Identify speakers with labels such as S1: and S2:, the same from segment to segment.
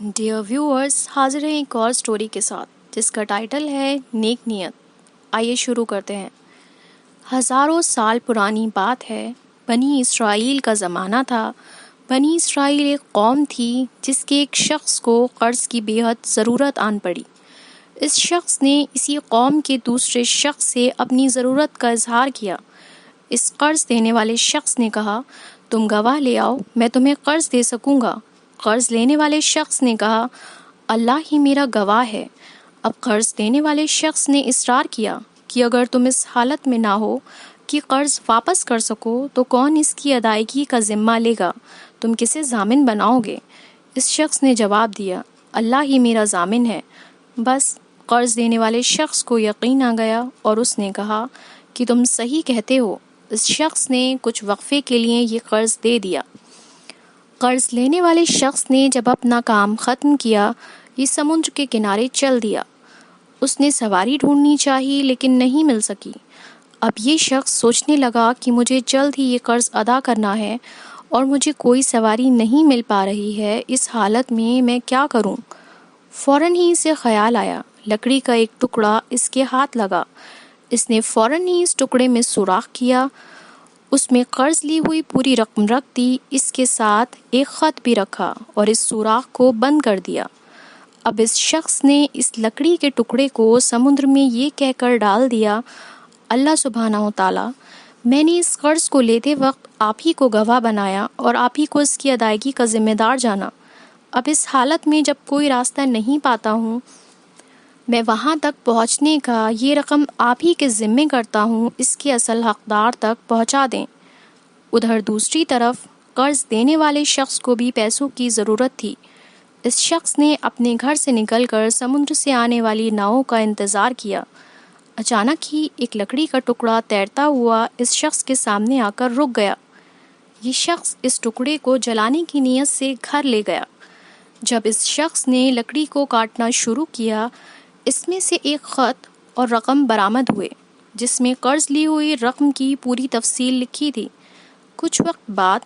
S1: Dear viewers, حاضر ہیں ایک اور سٹوری کے ساتھ جس کا ٹائٹل ہے نیک نیت۔ آئیے شروع کرتے ہیں۔ ہزاروں سال پرانی بات ہے، بنی اسرائیل کا زمانہ تھا۔ بنی اسرائیل ایک قوم تھی جس کے ایک شخص کو قرض کی بے حد ضرورت آن پڑی۔ اس شخص نے اسی قوم کے دوسرے شخص سے اپنی ضرورت کا اظہار کیا۔ اس قرض دینے والے شخص نے کہا، تم گواہ لے آؤ، میں تمہیں قرض دے سکوں گا۔ قرض لینے والے شخص نے کہا، اللہ ہی میرا گواہ ہے۔ اب قرض دینے والے شخص نے اصرار کیا کہ اگر تم اس حالت میں نہ ہو کہ قرض واپس کر سکو تو کون اس کی ادائیگی کا ذمہ لے گا؟ تم کسے ضامن بناؤ گے؟ اس شخص نے جواب دیا، اللہ ہی میرا ضامن ہے۔ بس قرض دینے والے شخص کو یقین آ گیا اور اس نے کہا کہ تم صحیح کہتے ہو۔ اس شخص نے کچھ وقفے کے لیے یہ قرض دے دیا۔ قرض لینے والے شخص نے جب اپنا کام ختم کیا، یہ سمندر کے کنارے چل دیا۔ اس نے سواری ڈھونڈنی چاہی لیکن نہیں مل سکی۔ اب یہ شخص سوچنے لگا کہ مجھے جلد ہی یہ قرض ادا کرنا ہے اور مجھے کوئی سواری نہیں مل پا رہی ہے، اس حالت میں کیا کروں؟ فوراً ہی اسے خیال آیا، لکڑی کا ایک ٹکڑا اس کے ہاتھ لگا۔ اس نے فوراً ہی اس ٹکڑے میں سوراخ کیا، اس میں قرض لی ہوئی پوری رقم رکھ دی، اس کے ساتھ ایک خط بھی رکھا اور اس سوراخ کو بند کر دیا۔ اب اس شخص نے اس لکڑی کے ٹکڑے کو سمندر میں یہ کہہ کر ڈال دیا، اللہ سبحانہ و تعالیٰ، میں نے اس قرض کو لیتے وقت آپ ہی کو گواہ بنایا اور آپ ہی کو اس کی ادائیگی کا ذمہ دار جانا۔ اب اس حالت میں جب کوئی راستہ نہیں پاتا ہوں، میں وہاں تک پہنچنے کا یہ رقم آپ ہی کے ذمے کرتا ہوں، اس کے اصل حقدار تک پہنچا دیں۔ ادھر دوسری طرف قرض دینے والے شخص کو بھی پیسوں کی ضرورت تھی۔ اس شخص نے اپنے گھر سے نکل کر سمندر سے آنے والی ناؤں کا انتظار کیا۔ اچانک ہی ایک لکڑی کا ٹکڑا تیرتا ہوا اس شخص کے سامنے آ کر رک گیا۔ یہ شخص اس ٹکڑے کو جلانے کی نیت سے گھر لے گیا۔ جب اس شخص نے لکڑی کو کاٹنا شروع کیا، اس میں سے ایک خط اور رقم برآمد ہوئے جس میں قرض لی ہوئی رقم کی پوری تفصیل لکھی تھی۔ کچھ وقت بعد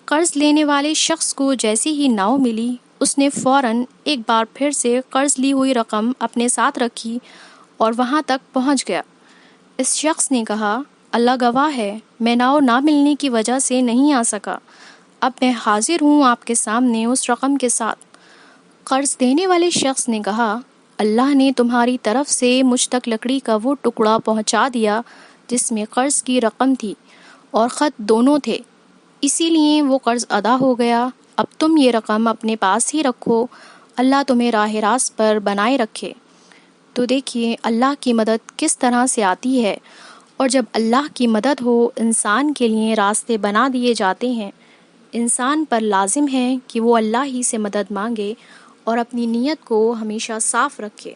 S1: قرض لینے والے شخص کو جیسی ہی ناؤ ملی، اس نے فوراً ایک بار پھر سے قرض لی ہوئی رقم اپنے ساتھ رکھی اور وہاں تک پہنچ گیا۔ اس شخص نے کہا، اللہ گواہ ہے، میں ناؤ نہ ملنے کی وجہ سے نہیں آ سکا۔ اب میں حاضر ہوں آپ کے سامنے اس رقم کے ساتھ۔ قرض دینے والے شخص نے کہا، اللہ نے تمہاری طرف سے مجھ تک لکڑی کا وہ ٹکڑا پہنچا دیا جس میں قرض کی رقم تھی اور خط دونوں تھے، اسی لیے وہ قرض ادا ہو گیا۔ اب تم یہ رقم اپنے پاس ہی رکھو، اللہ تمہیں راہ راست پر بنائے رکھے۔ تو دیکھیے اللہ کی مدد کس طرح سے آتی ہے، اور جب اللہ کی مدد ہو انسان کے لیے راستے بنا دیے جاتے ہیں۔ انسان پر لازم ہے کہ وہ اللہ ہی سے مدد مانگے اور اپنی نیت کو ہمیشہ صاف رکھے۔